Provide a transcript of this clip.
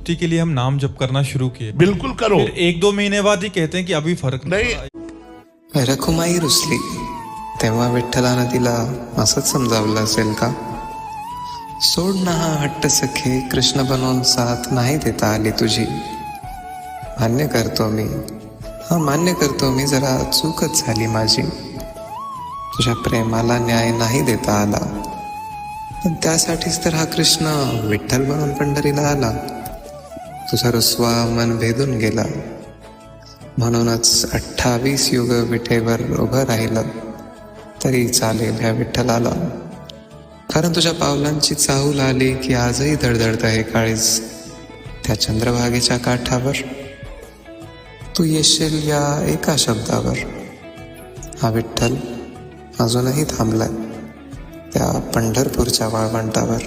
तृप्ति के लिए हम नाम जप करना शुरू किए। बिल्कुल करो। फिर 1-2 महीने बाद ही कहते हैं कि अभी फर्क नहीं। रखुमाई रुसली तेव्हा विठ्ठलानं तिला असंच समजावलं असेल का? सोड ना हा हट्ट सखे, कृष्ण बनवून साथ नाही देता आली तुझी. मान्य करतो मी जरा चूकच झाली माझी. तुझ्या प्रेमाला न्याय नाही देता आला, पण त्यासाठीच तर हा कृष्ण विठ्ठल बनून पंढरीला आला. तुझा रुसवा मन भेदून गेला, म्हणूनच 28 युग विठेवर उभं राहिलं तरी चालेल ह्या विठ्ठलाला. कारण तुझ्या पावलांची चाहूल आली की आजही धडधडत आहे काळीज त्या चंद्रभागेच्या काठावर. तू येशील या एका शब्दावर. हा विठ्ठल अजूनही थांबलाय त्या पंढरपूरच्या वाळवंटावर.